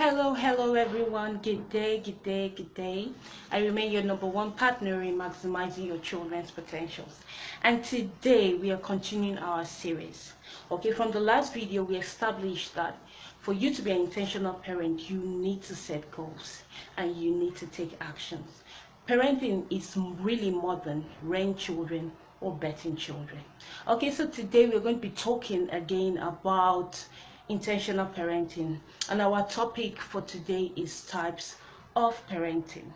Hello everyone. Good day. I remain your number one partner in maximizing your children's potentials. And today we are continuing our series. Okay, from the last video we established that for you to be an intentional parent, you need to set goals and you need to take actions. Parenting is really more than rearing children or betting children. Okay, so today we're going to be talking again about intentional parenting, and our topic for today is types of parenting.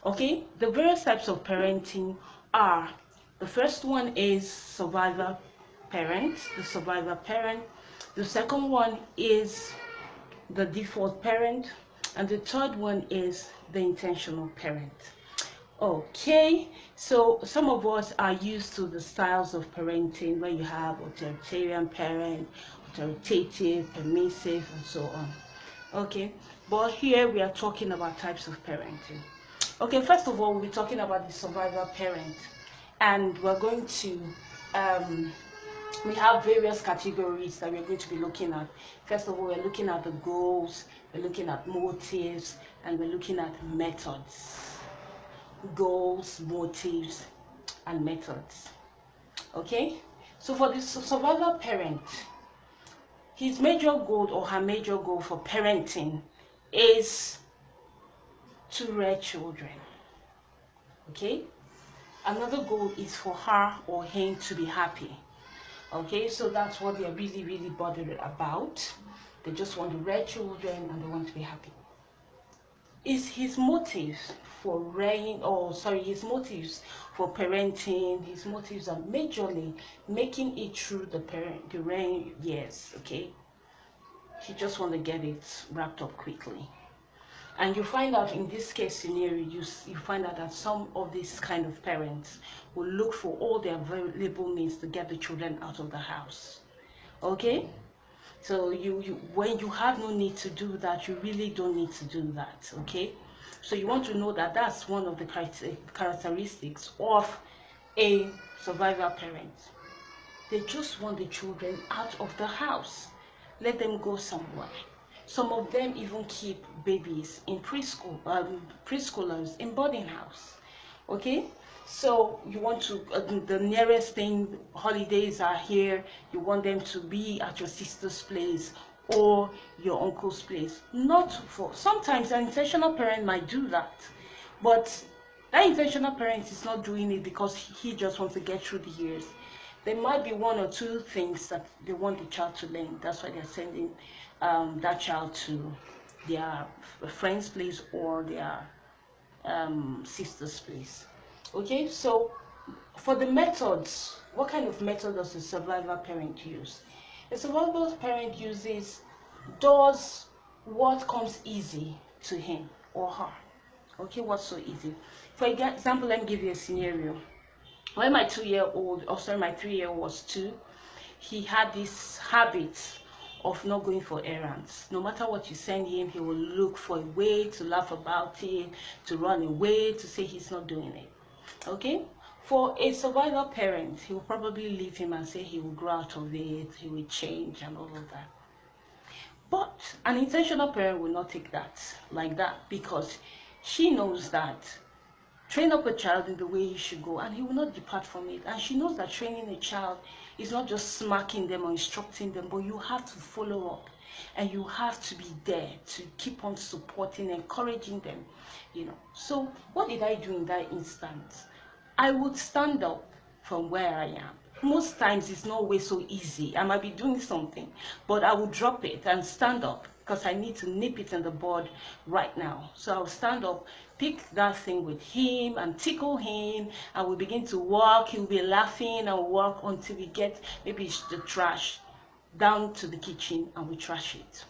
Okay, the various types of parenting are: the first one is survivor parent, the second one is the default parent, and the third one is the intentional parent. Okay, so some of us are used to the styles of parenting where you have authoritarian parent, authoritative, permissive, and so on. Okay, but here we are talking about types of parenting. Okay, first of all, we'll be talking about the survivor parent, and we're going to we have various categories that we're going to be looking at. First of all, we're looking at the goals, we're looking at motives, and we're looking at methods. Goals, motives, and methods. Okay, so for the survivor parent, his major goal or her major goal for parenting is to rear children. Okay, another goal is for her or him to be happy. Okay, so that's what they're really bothered about. They just want to rear children and they want to be happy. Is his motives for his motives for parenting, his motives are majorly making it through the rearing years. Okay, he just want to get it wrapped up quickly. And you find out in this case scenario, you find out that some of these kind of parents will look for all their available means to get the children out of the house. Okay, so when you have no need to do that, you really don't need to do that. Okay, so you want to know that that's one of the characteristics of a survivor parent. They just want the children out of the house, let them go somewhere. Some of them even keep babies in preschoolers in boarding house. Okay, so you want to the nearest thing, holidays are here, you want them to be at your sister's place or your uncle's place. Not for sometimes an intentional parent might do that, but that intentional parent is not doing it because he just wants to get through the years. There might be one or two things that they want the child to learn. That's why they're sending that child to their friend's place or their sister's place. Okay, so for the methods, what kind of method does a survivor parent use? A survivor parent does what comes easy to him or her. Okay, what's so easy? For example, let me give you a scenario. When my 3-year-old was 2, he had this habit of not going for errands. No matter what you send him, he will look for a way to laugh about it, to run away, to say he's not doing it. Okay? For a survivor parent, he will probably leave him and say he will grow out of it, he will change and all of that. But an intentional parent will not take that like that, because she knows that train up a child in the way he should go and he will not depart from it. And she knows that training a child is not just smacking them or instructing them, but you have to follow up and you have to be there to keep on supporting, encouraging them, So what did I do in that instance? I would stand up from where I am. Most times it's not always so easy. I might be doing something, but I would drop it and stand up because I need to nip it in the bud right now. So I'll stand up, pick that thing with him and tickle him, and we begin to walk. He'll be laughing and walk until we get maybe the trash down to the kitchen and we trash it.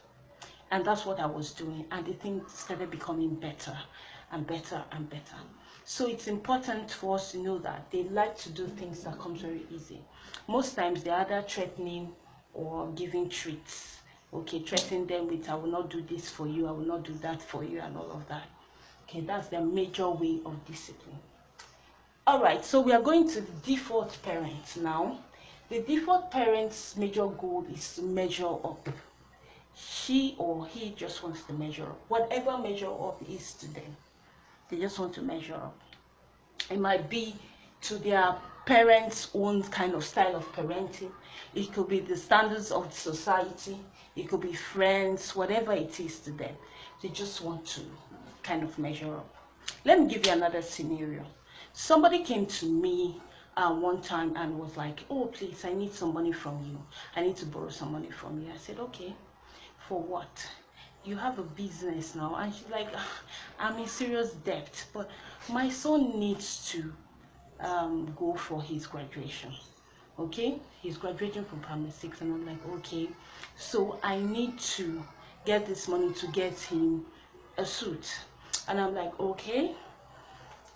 And that's what I was doing, and the thing started becoming better and better and better. So it's important for us to know that they like to do things that comes very easy. Most times they're either threatening or giving treats. Okay, threatening them with, I will not do this for you, I will not do that for you, and all of that. Okay, that's their major way of discipline. All right, so we are going to the default parent now. The default parent's major goal is to measure up. she or he just wants to measure up. Whatever measure up is to them, they just want to measure up. It might be to their parents' own kind of style of parenting. It could be the standards of society. It could be friends, whatever it is to them. They just want to kind of measure up. Let me give you another scenario. Somebody came to me one time and was like, oh, please, I need some money from you. I need to borrow some money from you. I said, okay, for what? You have a business now. And she's like, I'm in serious debt, but my son needs to go for his graduation. Okay, he's graduating from primary 6, and I'm like, okay, so I need to get this money to get him a suit. And I'm like, okay,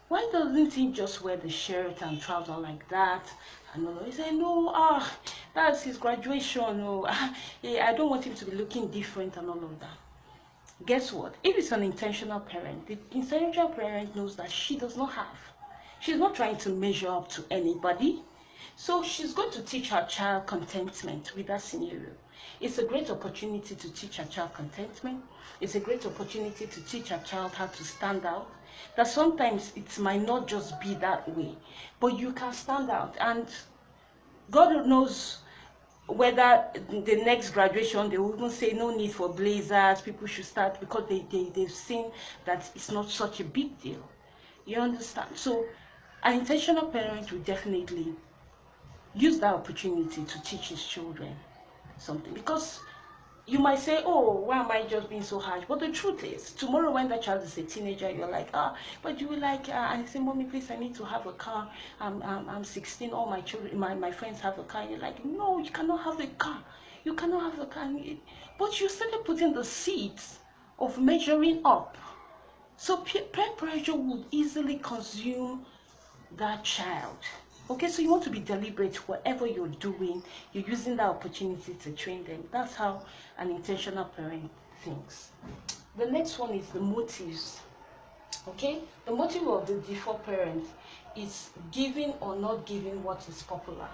why doesn't he just wear the shirt and trouser like that? And all? He said, no, that's his graduation. No, I don't want him to be looking different and all of that. Guess what? If it's an intentional parent, the intentional parent knows that she does not have. She's not trying to measure up to anybody. So she's going to teach her child contentment with that scenario. It's a great opportunity to teach her child contentment. It's a great opportunity to teach her child how to stand out. That sometimes it might not just be that way, but you can stand out. And God knows whether the next graduation they will even say no need for blazers, people should start, because they've seen that it's not such a big deal. You understand? So an intentional parent will definitely use that opportunity to teach his children something. Because you might say, oh, why am I just being so harsh? But the truth is, tomorrow when that child is a teenager, you're like, but you will like, I say, mommy, please, I need to have a car. I'm 16, all my children, my friends have a car. And you're like, no, you cannot have a car. You cannot have a car. But you started putting the seeds of measuring up. So peer pressure would easily consume that child. Okay, so you want to be deliberate. Whatever you're doing, you're using that opportunity to train them. That's how an intentional parent thinks. The next one is the motives. Okay, the motive of the default parent is giving or not giving what is popular.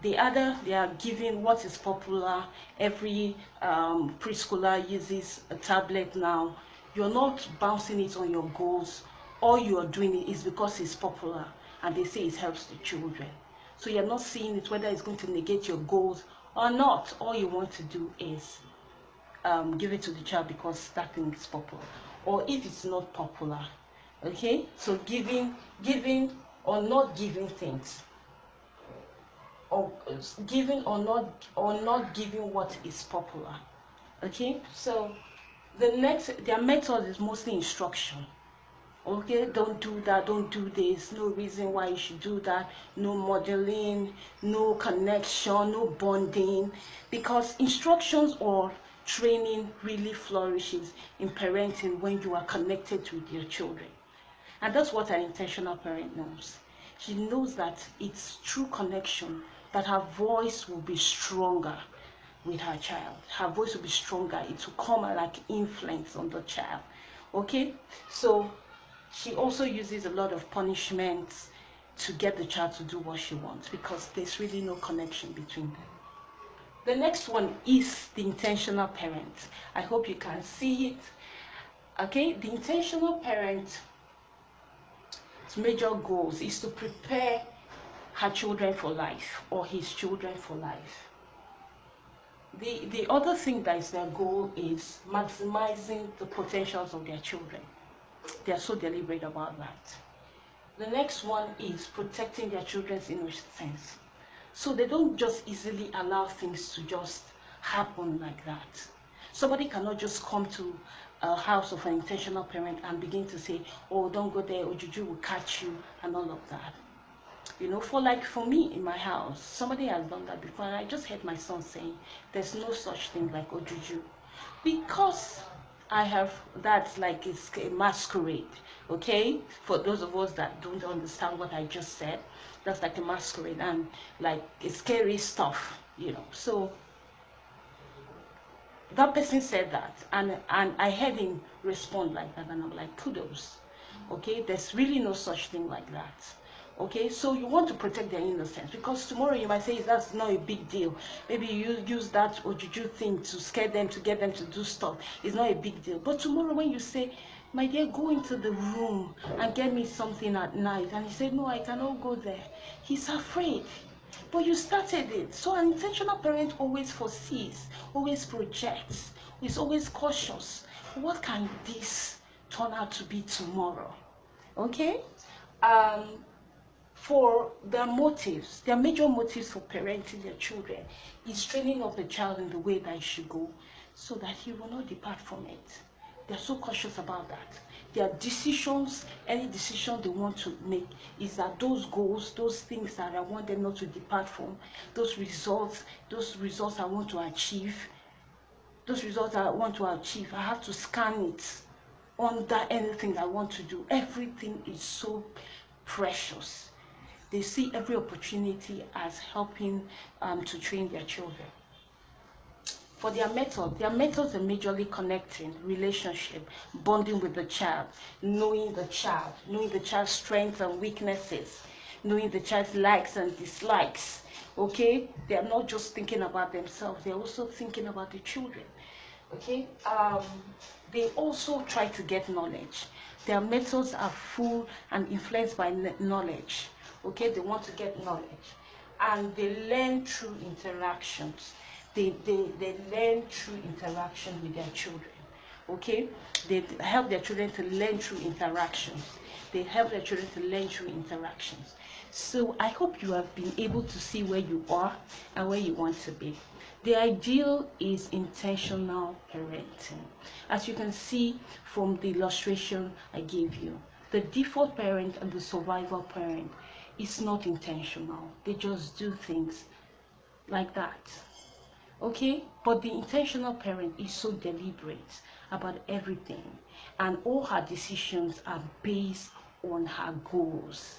They are giving what is popular. Every preschooler uses a tablet now. You're not bouncing it on your goals. All you are doing it is because it's popular, and they say it helps the children. So you're not seeing it whether it's going to negate your goals or not. All you want to do is give it to the child because that thing is popular. Or if it's not popular, okay? So giving or not giving things, or giving or not giving what is popular. Okay, so their method is mostly instruction. Okay, don't do that, don't do this, no reason why you should do that, no modeling, no connection, no bonding, because instructions or training really flourishes in parenting when you are connected with your children. And that's what an intentional parent knows. She knows that it's through connection that her voice will be stronger with her child. Her voice will be stronger. It will come like influence on the child. Okay, so she also uses a lot of punishments to get the child to do what she wants, because there's really no connection between them. The next one is the intentional parent. I hope you can see it. Okay, the intentional parent's major goals is to prepare her children for life, or his children for life. The other thing that is their goal is maximizing the potentials of their children. They are so deliberate about that. The next one is protecting their children's innocence. So they don't just easily allow things to just happen like that. Somebody cannot just come to a house of an intentional parent and begin to say, oh, don't go there, or juju will catch you, and all of that. You know, for me in my house, somebody has done that before, and I just heard my son saying, there's no such thing like ojuju. Because I have, that's like, it's a masquerade, okay? For those of us that don't understand what I just said, that's like a masquerade, and like it's scary stuff, you know. So that person said that, and I heard him respond like that, and I'm like, kudos. Okay, there's really no such thing like that. Okay, so you want to protect their innocence, because tomorrow you might say that's not a big deal. Maybe you use that ojuju thing to scare them, to get them to do stuff. It's not a big deal. But tomorrow when you say, my dear, go into the room and get me something at night, and he said, no, I cannot go there, he's afraid. But you started it. So an intentional parent always foresees, always projects, is always cautious. What can this turn out to be tomorrow? Okay? For their motives, their major motives for parenting their children is training up the child in the way that he should go, so that he will not depart from it. They're so cautious about that. Their decisions, any decision they want to make, is that those goals, those things that I want them not to depart from, those results I want to achieve, I have to scan it under anything I want to do. Everything is so precious. They see every opportunity as helping to train their children. For their methods are majorly connecting, relationship, bonding with the child, knowing the child's strengths and weaknesses, knowing the child's likes and dislikes. Okay, they are not just thinking about themselves; they're also thinking about the children. Okay, they also try to get knowledge. Their methods are full and influenced by knowledge. Okay, they want to get knowledge, and they learn through interactions. They learn through interaction with their children. Okay, they help their children to learn through interactions. So I hope you have been able to see where you are and where you want to be. The ideal is intentional parenting. As you can see from the illustration I gave you, the default parent and the survival parent is not intentional. They just do things like that. Okay, but the intentional parent is so deliberate about everything, and all her decisions are based on her goals.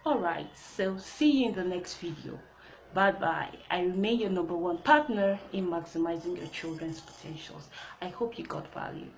Alright, so see you in the next video. Bye bye. I remain your #1 partner in maximizing your children's potentials. I hope you got value.